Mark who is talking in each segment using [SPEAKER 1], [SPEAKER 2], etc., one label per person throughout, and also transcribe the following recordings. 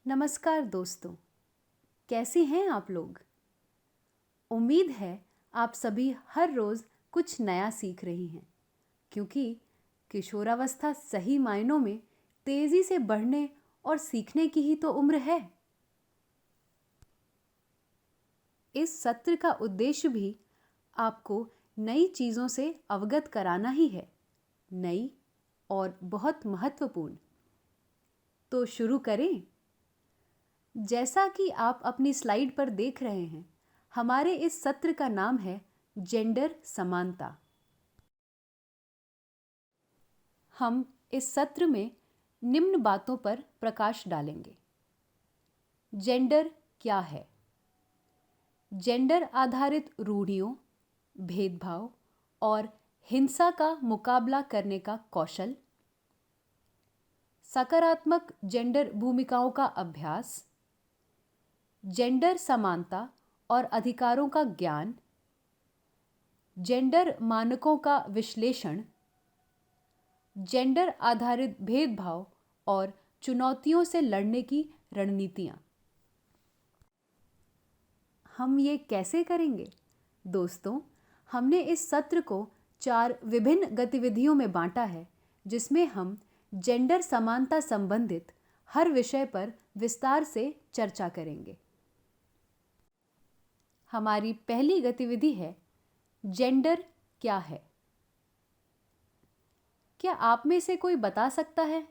[SPEAKER 1] नमस्कार दोस्तों, कैसे हैं आप लोग? उम्मीद है आप सभी हर रोज़ कुछ नया सीख रही हैं, क्योंकि किशोरावस्था सही मायनों में तेज़ी से बढ़ने और सीखने की ही तो उम्र है। इस सत्र का उद्देश्य भी आपको नई चीज़ों से अवगत कराना ही है, नई और बहुत महत्वपूर्ण। तो शुरू करें। जैसा कि आप अपनी स्लाइड पर देख रहे हैं, हमारे इस सत्र का नाम है जेंडर समानता। हम इस सत्र में निम्न बातों पर प्रकाश डालेंगे। जेंडर क्या है? जेंडर आधारित रूढ़ियों, भेदभाव और हिंसा का मुकाबला करने का कौशल, सकारात्मक जेंडर भूमिकाओं का अभ्यास, जेंडर समानता और अधिकारों का ज्ञान, जेंडर मानकों का विश्लेषण, जेंडर आधारित भेदभाव और चुनौतियों से लड़ने की रणनीतियाँ। हम ये कैसे करेंगे? दोस्तों, हमने इस सत्र को 4 विभिन्न गतिविधियों में बांटा है, जिसमें हम जेंडर समानता संबंधित हर विषय पर विस्तार से चर्चा करेंगे। हमारी पहली गतिविधि है जेंडर क्या है? क्या आप में से कोई बता सकता है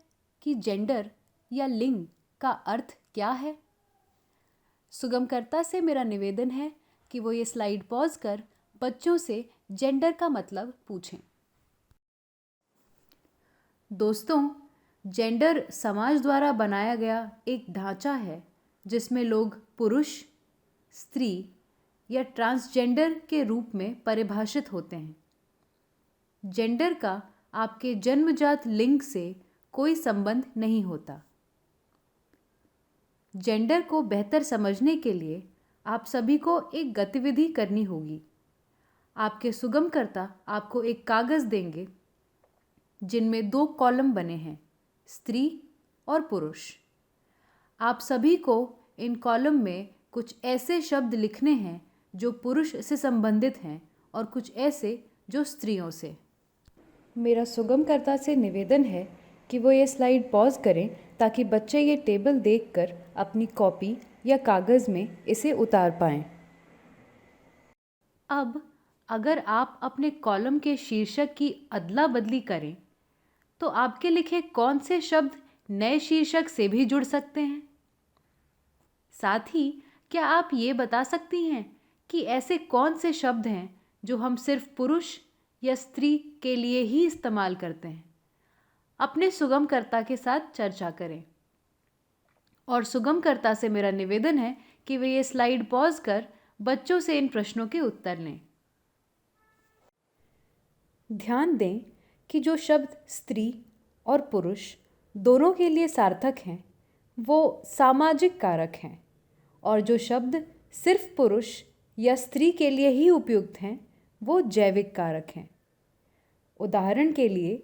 [SPEAKER 1] कि जेंडर या लिंग का अर्थ क्या है? सुगमकर्ता से मेरा निवेदन है कि वो ये स्लाइड पॉज कर बच्चों से जेंडर का मतलब पूछें। दोस्तों, जेंडर समाज द्वारा बनाया गया एक ढांचा है जिसमें लोग पुरुष, स्त्री या ट्रांसजेंडर के रूप में परिभाषित होते हैं। जेंडर का आपके जन्मजात लिंग से कोई संबंध नहीं होता। जेंडर को बेहतर समझने के लिए आप सभी को एक गतिविधि करनी होगी। आपके सुगमकर्ता आपको एक कागज़ देंगे जिनमें 2 कॉलम बने हैं, स्त्री और पुरुष। आप सभी को इन कॉलम में कुछ ऐसे शब्द लिखने हैं जो पुरुष से संबंधित हैं और कुछ ऐसे जो स्त्रियों से। मेरा सुगमकर्ता से निवेदन है कि वो ये स्लाइड पॉज करें ताकि बच्चे ये टेबल देखकर अपनी कॉपी या कागज़ में इसे उतार पाएं। अब अगर आप अपने कॉलम के शीर्षक की अदला बदली करें तो आपके लिखे कौन से शब्द नए शीर्षक से भी जुड़ सकते हैं? साथ ही क्या आप ये बता सकती हैं कि ऐसे कौन से शब्द हैं जो हम सिर्फ पुरुष या स्त्री के लिए ही इस्तेमाल करते हैं? अपने सुगमकर्ता के साथ चर्चा करें। और सुगमकर्ता से मेरा निवेदन है कि वे ये स्लाइड पॉज कर बच्चों से इन प्रश्नों के उत्तर लें। ध्यान दें कि जो शब्द स्त्री और पुरुष दोनों के लिए सार्थक हैं, वो सामाजिक कारक हैं, और जो शब्द सिर्फ पुरुष या स्त्री के लिए ही उपयुक्त हैं, वो जैविक कारक हैं। उदाहरण के लिए,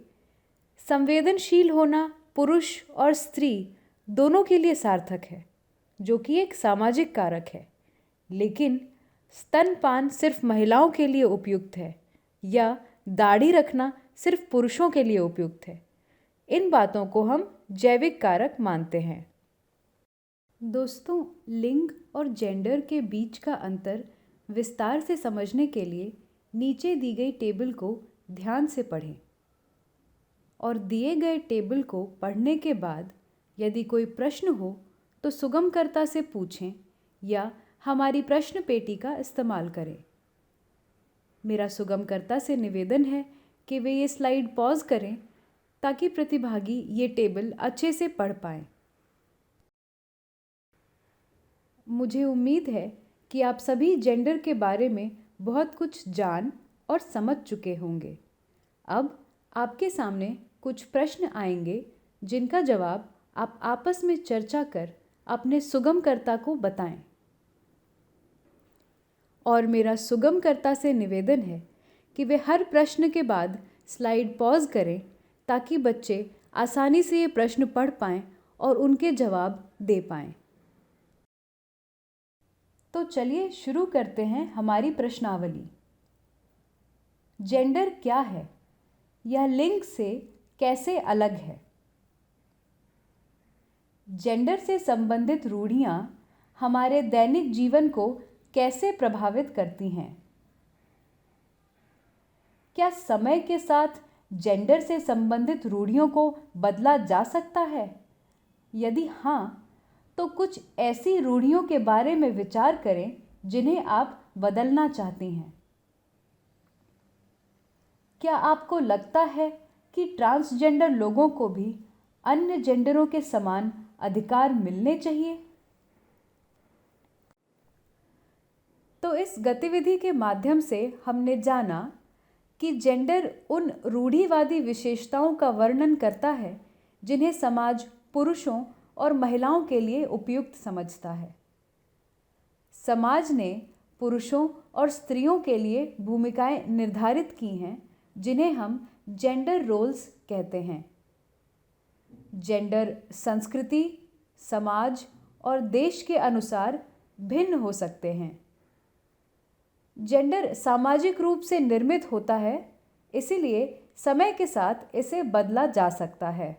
[SPEAKER 1] संवेदनशील होना पुरुष और स्त्री दोनों के लिए सार्थक है, जो कि एक सामाजिक कारक है, लेकिन स्तनपान सिर्फ महिलाओं के लिए उपयुक्त है या दाढ़ी रखना सिर्फ पुरुषों के लिए उपयुक्त है। इन बातों को हम जैविक कारक मानते हैं। दोस्तों, लिंग और जेंडर के बीच का अंतर विस्तार से समझने के लिए नीचे दी गई टेबल को ध्यान से पढ़ें और दिए गए टेबल को पढ़ने के बाद यदि कोई प्रश्न हो तो सुगमकर्ता से पूछें या हमारी प्रश्न पेटी का इस्तेमाल करें। मेरा सुगमकर्ता से निवेदन है कि वे ये स्लाइड पॉज करें ताकि प्रतिभागी ये टेबल अच्छे से पढ़ पाएं। मुझे उम्मीद है कि आप सभी जेंडर के बारे में बहुत कुछ जान और समझ चुके होंगे। अब आपके सामने कुछ प्रश्न आएंगे जिनका जवाब आप आपस में चर्चा कर अपने सुगमकर्ता को बताएं। और मेरा सुगमकर्ता से निवेदन है कि वे हर प्रश्न के बाद स्लाइड पॉज करें ताकि बच्चे आसानी से ये प्रश्न पढ़ पाएं और उनके जवाब दे पाएं। तो चलिए शुरू करते हैं हमारी प्रश्नावली। जेंडर क्या है? यह लिंग से कैसे अलग है? जेंडर से संबंधित रूढ़ियाँ हमारे दैनिक जीवन को कैसे प्रभावित करती हैं? क्या समय के साथ जेंडर से संबंधित रूढ़ियों को बदला जा सकता है? यदि हाँ, तो कुछ ऐसी रूढ़ियों के बारे में विचार करें जिन्हें आप बदलना चाहती हैं। क्या आपको लगता है कि ट्रांसजेंडर लोगों को भी अन्य जेंडरों के समान अधिकार मिलने चाहिए? तो इस गतिविधि के माध्यम से हमने जाना कि जेंडर उन रूढ़िवादी विशेषताओं का वर्णन करता है जिन्हें समाज पुरुषों और महिलाओं के लिए उपयुक्त समझता है। समाज ने पुरुषों और स्त्रियों के लिए भूमिकाएं निर्धारित की हैं जिन्हें हम जेंडर रोल्स कहते हैं। जेंडर संस्कृति, समाज और देश के अनुसार भिन्न हो सकते हैं। जेंडर सामाजिक रूप से निर्मित होता है, इसीलिए समय के साथ इसे बदला जा सकता है।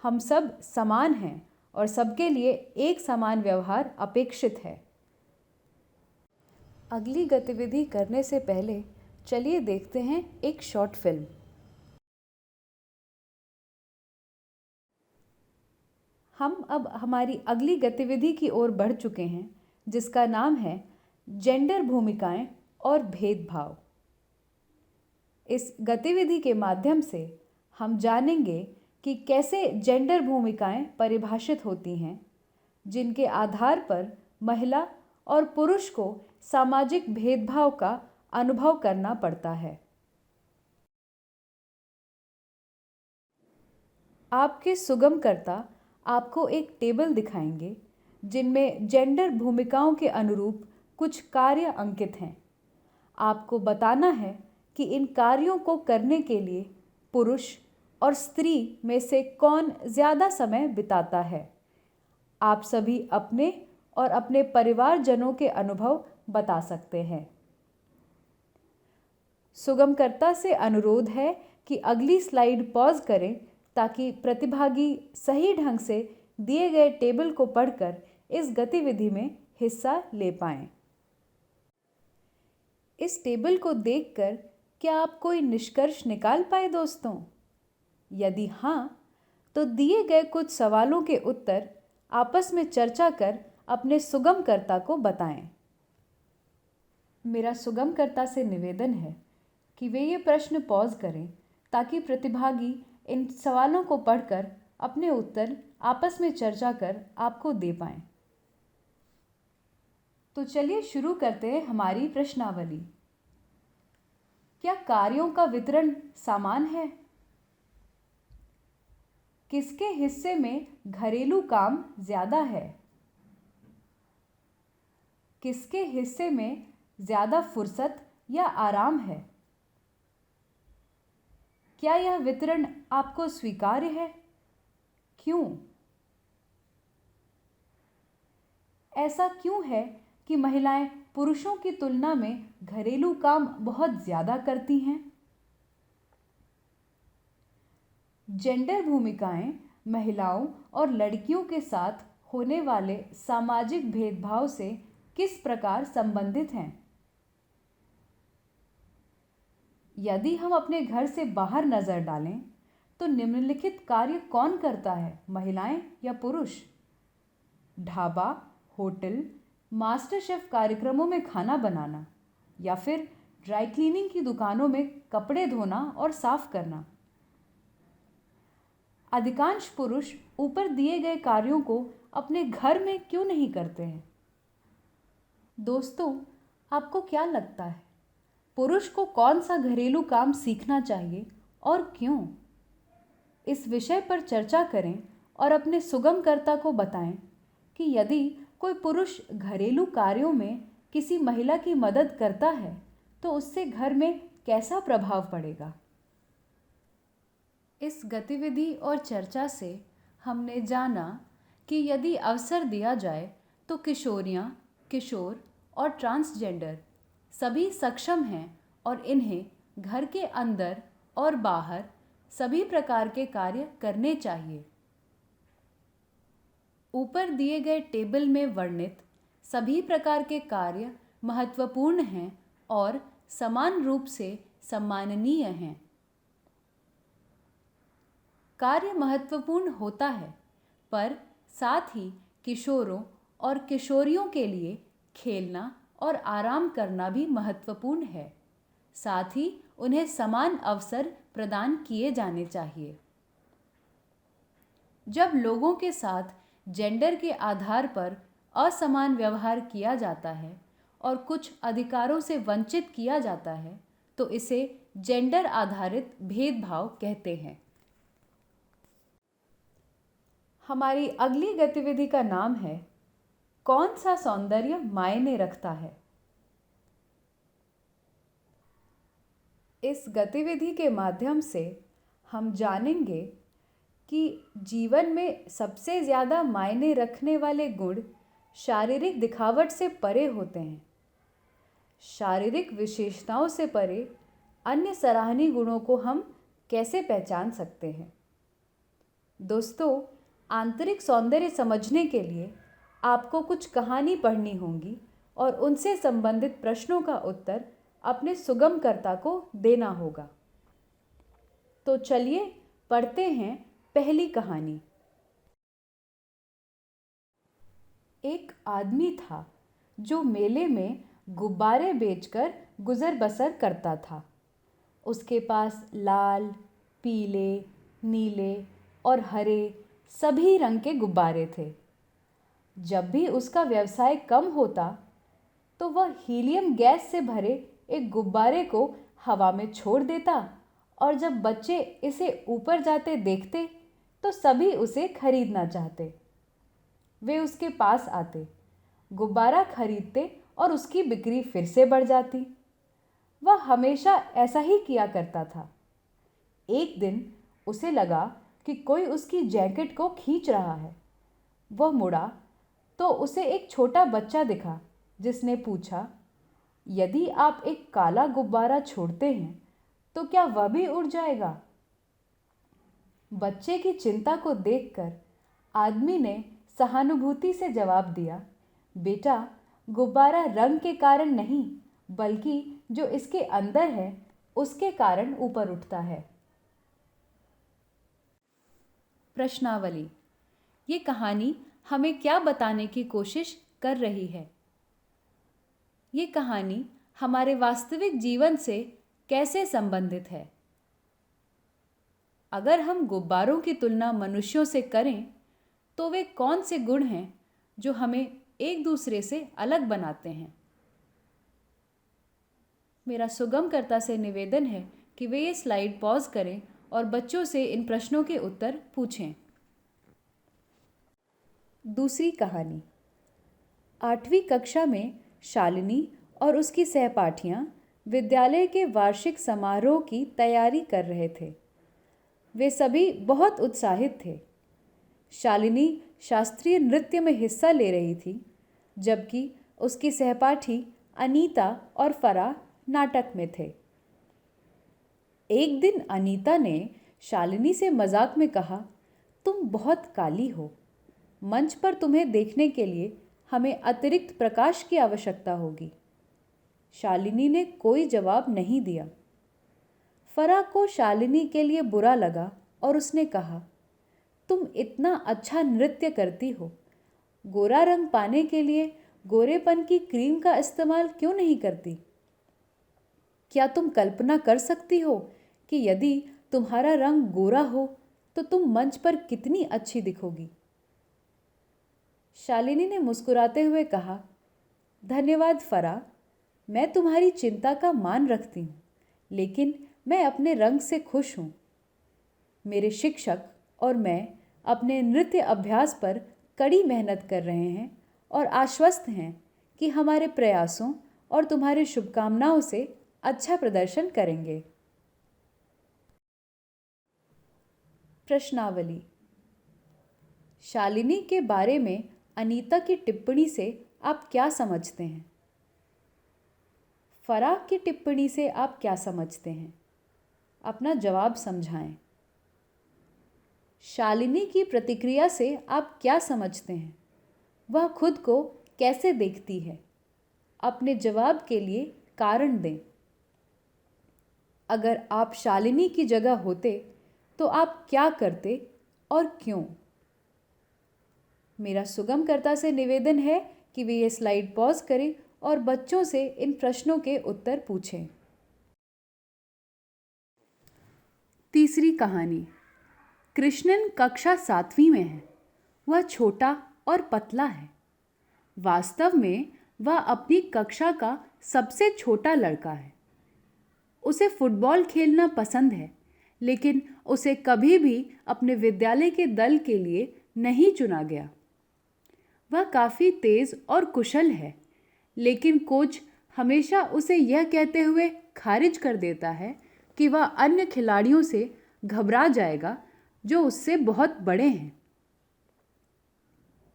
[SPEAKER 1] हम सब समान हैं और सबके लिए एक समान व्यवहार अपेक्षित है। अगली गतिविधि करने से पहले चलिए देखते हैं एक शॉर्ट फिल्म। हम अब हमारी अगली गतिविधि की ओर बढ़ चुके हैं जिसका नाम है जेंडर भूमिकाएं और भेदभाव। इस गतिविधि के माध्यम से हम जानेंगे कि कैसे जेंडर भूमिकाएं परिभाषित होती हैं जिनके आधार पर महिला और पुरुष को सामाजिक भेदभाव का अनुभव करना पड़ता है। आपके सुगमकर्ता आपको एक टेबल दिखाएंगे जिनमें जेंडर भूमिकाओं के अनुरूप कुछ कार्य अंकित हैं। आपको बताना है कि इन कार्यों को करने के लिए पुरुष और स्त्री में से कौन ज़्यादा समय बिताता है। आप सभी अपने और अपने परिवारजनों के अनुभव बता सकते हैं। सुगमकर्ता से अनुरोध है कि अगली स्लाइड पॉज करें ताकि प्रतिभागी सही ढंग से दिए गए टेबल को पढ़कर इस गतिविधि में हिस्सा ले पाएं। इस टेबल को देखकर क्या आप कोई निष्कर्ष निकाल पाए दोस्तों? यदि हाँ, तो दिए गए कुछ सवालों के उत्तर आपस में चर्चा कर अपने सुगमकर्ता को बताएं। मेरा सुगमकर्ता से निवेदन है कि वे ये प्रश्न पॉज करें ताकि प्रतिभागी इन सवालों को पढ़कर अपने उत्तर आपस में चर्चा कर आपको दे पाएं। तो चलिए शुरू करते हैं हमारी प्रश्नावली। क्या कार्यों का वितरण समान है? किसके हिस्से में घरेलू काम ज़्यादा है? किसके हिस्से में ज़्यादा फुर्सत या आराम है? क्या यह वितरण आपको स्वीकार्य है? क्यों? ऐसा क्यों है कि महिलाएं पुरुषों की तुलना में घरेलू काम बहुत ज़्यादा करती हैं? जेंडर भूमिकाएं महिलाओं और लड़कियों के साथ होने वाले सामाजिक भेदभाव से किस प्रकार संबंधित हैं? यदि हम अपने घर से बाहर नज़र डालें तो निम्नलिखित कार्य कौन करता है, महिलाएं या पुरुष? ढाबा, होटल, मास्टर शेफ कार्यक्रमों में खाना बनाना या फिर ड्राई क्लीनिंग की दुकानों में कपड़े धोना और साफ करना। अधिकांश पुरुष ऊपर दिए गए कार्यों को अपने घर में क्यों नहीं करते हैं? दोस्तों, आपको क्या लगता है, पुरुष को कौन सा घरेलू काम सीखना चाहिए और क्यों? इस विषय पर चर्चा करें और अपने सुगमकर्ता को बताएं कि यदि कोई पुरुष घरेलू कार्यों में किसी महिला की मदद करता है तो उससे घर में कैसा प्रभाव पड़ेगा। इस गतिविधि और चर्चा से हमने जाना कि यदि अवसर दिया जाए तो किशोरियाँ, किशोर और ट्रांसजेंडर सभी सक्षम हैं और इन्हें घर के अंदर और बाहर सभी प्रकार के कार्य करने चाहिए। ऊपर दिए गए टेबल में वर्णित सभी प्रकार के कार्य महत्वपूर्ण हैं और समान रूप से सम्माननीय हैं। कार्य महत्वपूर्ण होता है, पर साथ ही किशोरों और किशोरियों के लिए खेलना और आराम करना भी महत्वपूर्ण है। साथ ही उन्हें समान अवसर प्रदान किए जाने चाहिए। जब लोगों के साथ जेंडर के आधार पर असमान व्यवहार किया जाता है और कुछ अधिकारों से वंचित किया जाता है, तो इसे जेंडर आधारित भेदभाव कहते हैं। हमारी अगली गतिविधि का नाम है कौन सा सौंदर्य मायने रखता है। इस गतिविधि के माध्यम से हम जानेंगे कि जीवन में सबसे ज़्यादा मायने रखने वाले गुण शारीरिक दिखावट से परे होते हैं। शारीरिक विशेषताओं से परे अन्य सराहनीय गुणों को हम कैसे पहचान सकते हैं। दोस्तों, आंतरिक सौंदर्य समझने के लिए आपको कुछ कहानी पढ़नी होगी और उनसे संबंधित प्रश्नों का उत्तर अपने सुगमकर्ता को देना होगा। तो चलिए पढ़ते हैं पहली कहानी। एक आदमी था जो मेले में गुब्बारे बेचकर गुजर बसर करता था। उसके पास लाल, पीले, नीले और हरे सभी रंग के गुब्बारे थे। जब भी उसका व्यवसाय कम होता तो वह हीलियम गैस से भरे एक गुब्बारे को हवा में छोड़ देता और जब बच्चे इसे ऊपर जाते देखते तो सभी उसे खरीदना चाहते। वे उसके पास आते, गुब्बारा खरीदते और उसकी बिक्री फिर से बढ़ जाती। वह हमेशा ऐसा ही किया करता था। एक दिन उसे लगा कि कोई उसकी जैकेट को खींच रहा है। वह मुड़ा तो उसे एक छोटा बच्चा दिखा जिसने पूछा, यदि आप एक काला गुब्बारा छोड़ते हैं तो क्या वह भी उड़ जाएगा? बच्चे की चिंता को देखकर आदमी ने सहानुभूति से जवाब दिया, बेटा, गुब्बारा रंग के कारण नहीं बल्कि जो इसके अंदर है उसके कारण ऊपर उठता है। प्रश्नावली। ये कहानी हमें क्या बताने की कोशिश कर रही है? ये कहानी हमारे वास्तविक जीवन से कैसे संबंधित है? अगर हम गुब्बारों की तुलना मनुष्यों से करें तो वे कौन से गुण हैं जो हमें एक दूसरे से अलग बनाते हैं? मेरा सुगमकर्ता से निवेदन है कि वे ये स्लाइड पॉज करें और बच्चों से इन प्रश्नों के उत्तर पूछें। दूसरी कहानी। 8वीं कक्षा में शालिनी और उसकी सहपाठियाँ विद्यालय के वार्षिक समारोह की तैयारी कर रहे थे। वे सभी बहुत उत्साहित थे। शालिनी शास्त्रीय नृत्य में हिस्सा ले रही थी, जबकि उसकी सहपाठी अनीता और फराह नाटक में थे। एक दिन अनीता ने शालिनी से मजाक में कहा, तुम बहुत काली हो। मंच पर तुम्हें देखने के लिए हमें अतिरिक्त प्रकाश की आवश्यकता होगी। शालिनी ने कोई जवाब नहीं दिया। फराह को शालिनी के लिए बुरा लगा और उसने कहा, तुम इतना अच्छा नृत्य करती हो, गोरा रंग पाने के लिए गोरेपन की क्रीम का इस्तेमाल क्यों नहीं करती? क्या तुम कल्पना कर सकती हो कि यदि तुम्हारा रंग गोरा हो तो तुम मंच पर कितनी अच्छी दिखोगी? शालिनी ने मुस्कुराते हुए कहा, धन्यवाद फराह, मैं तुम्हारी चिंता का मान रखती हूँ, लेकिन मैं अपने रंग से खुश हूँ। मेरे शिक्षक और मैं अपने नृत्य अभ्यास पर कड़ी मेहनत कर रहे हैं और आश्वस्त हैं कि हमारे प्रयासों और तुम्हारी शुभकामनाओं से अच्छा प्रदर्शन करेंगे। प्रश्नावली। शालिनी के बारे में अनीता की टिप्पणी से आप क्या समझते हैं? फराह की टिप्पणी से आप क्या समझते हैं? अपना जवाब समझाएं। शालिनी की प्रतिक्रिया से आप क्या समझते हैं? वह खुद को कैसे देखती है? अपने जवाब के लिए कारण दें। अगर आप शालिनी की जगह होते तो आप क्या करते और क्यों? मेरा सुगमकर्ता से निवेदन है कि वे ये स्लाइड पॉज करें और बच्चों से इन प्रश्नों के उत्तर पूछें। तीसरी कहानी। कृष्णन कक्षा 7वीं में है। वह छोटा और पतला है। वास्तव में वह अपनी कक्षा का सबसे छोटा लड़का है। उसे फुटबॉल खेलना पसंद है, लेकिन उसे कभी भी अपने विद्यालय के दल के लिए नहीं चुना गया। वह काफ़ी तेज़ और कुशल है, लेकिन कोच हमेशा उसे यह कहते हुए खारिज कर देता है कि वह अन्य खिलाड़ियों से घबरा जाएगा जो उससे बहुत बड़े हैं।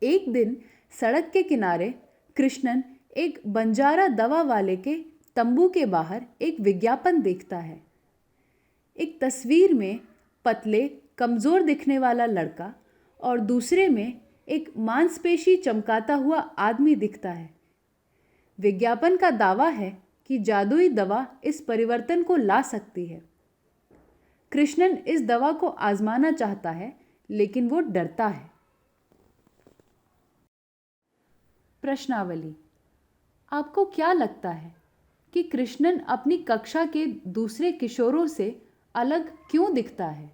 [SPEAKER 1] एक दिन सड़क के किनारे कृष्णन एक बंजारा दवा वाले के तंबू के बाहर एक विज्ञापन देखता है। एक तस्वीर में पतले कमज़ोर दिखने वाला लड़का और दूसरे में एक मांसपेशी चमकाता हुआ आदमी दिखता है। विज्ञापन का दावा है कि जादुई दवा इस परिवर्तन को ला सकती है। कृष्णन इस दवा को आजमाना चाहता है, लेकिन वो डरता है। प्रश्नावली। आपको क्या लगता है कि कृष्णन अपनी कक्षा के दूसरे किशोरों से अलग क्यों दिखता है?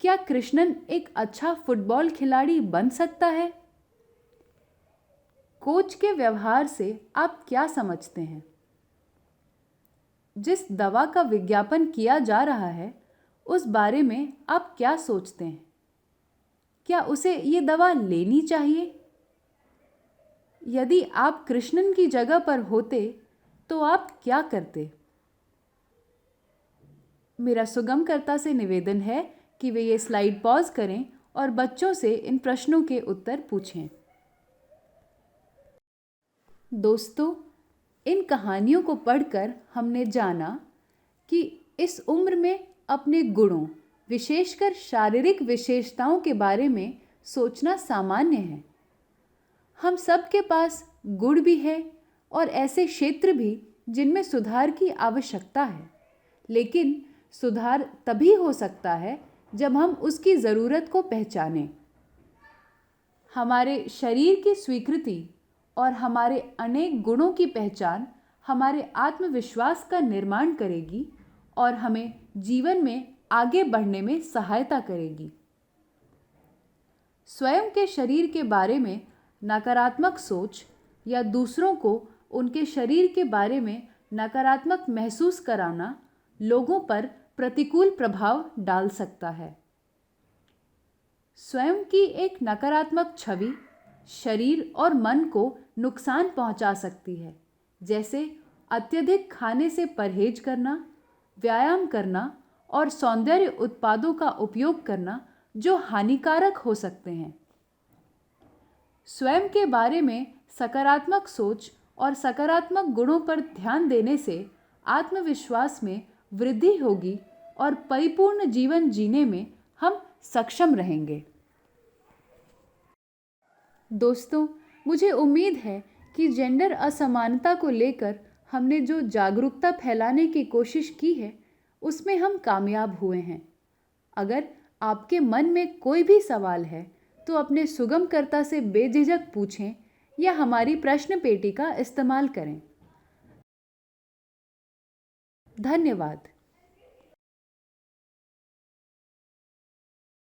[SPEAKER 1] क्या कृष्णन एक अच्छा फुटबॉल खिलाड़ी बन सकता है? कोच के व्यवहार से आप क्या समझते हैं? जिस दवा का विज्ञापन किया जा रहा है, उस बारे में आप क्या सोचते हैं? क्या उसे ये दवा लेनी चाहिए? यदि आप कृष्णन की जगह पर होते तो आप क्या करते? मेरा सुगमकर्ता से निवेदन है कि वे ये स्लाइड पॉज करें और बच्चों से इन प्रश्नों के उत्तर पूछें। दोस्तों, इन कहानियों को पढ़कर हमने जाना कि इस उम्र में अपने गुणों, विशेषकर शारीरिक विशेषताओं के बारे में सोचना सामान्य है। हम सब के पास गुण भी है और ऐसे क्षेत्र भी जिनमें सुधार की आवश्यकता है, लेकिन सुधार तभी हो सकता है जब हम उसकी ज़रूरत को पहचानें। हमारे शरीर की स्वीकृति और हमारे अनेक गुणों की पहचान हमारे आत्मविश्वास का निर्माण करेगी और हमें जीवन में आगे बढ़ने में सहायता करेगी। स्वयं के शरीर के बारे में नकारात्मक सोच या दूसरों को उनके शरीर के बारे में नकारात्मक महसूस कराना लोगों पर प्रतिकूल प्रभाव डाल सकता है। स्वयं की एक नकारात्मक छवि शरीर और मन को नुकसान पहुंचा सकती है, जैसे अत्यधिक खाने से परहेज करना, व्यायाम करना और सौंदर्य उत्पादों का उपयोग करना जो हानिकारक हो सकते हैं। स्वयं के बारे में सकारात्मक सोच और सकारात्मक गुणों पर ध्यान देने से आत्मविश्वास में वृद्धि होगी और परिपूर्ण जीवन जीने में हम सक्षम रहेंगे। दोस्तों, मुझे उम्मीद है कि जेंडर असमानता को लेकर हमने जो जागरूकता फैलाने की कोशिश की है, उसमें हम कामयाब हुए हैं। अगर आपके मन में कोई भी सवाल है तो अपने सुगमकर्ता से बेझिझक पूछें या हमारी प्रश्न पेटी का इस्तेमाल करें। धन्यवाद।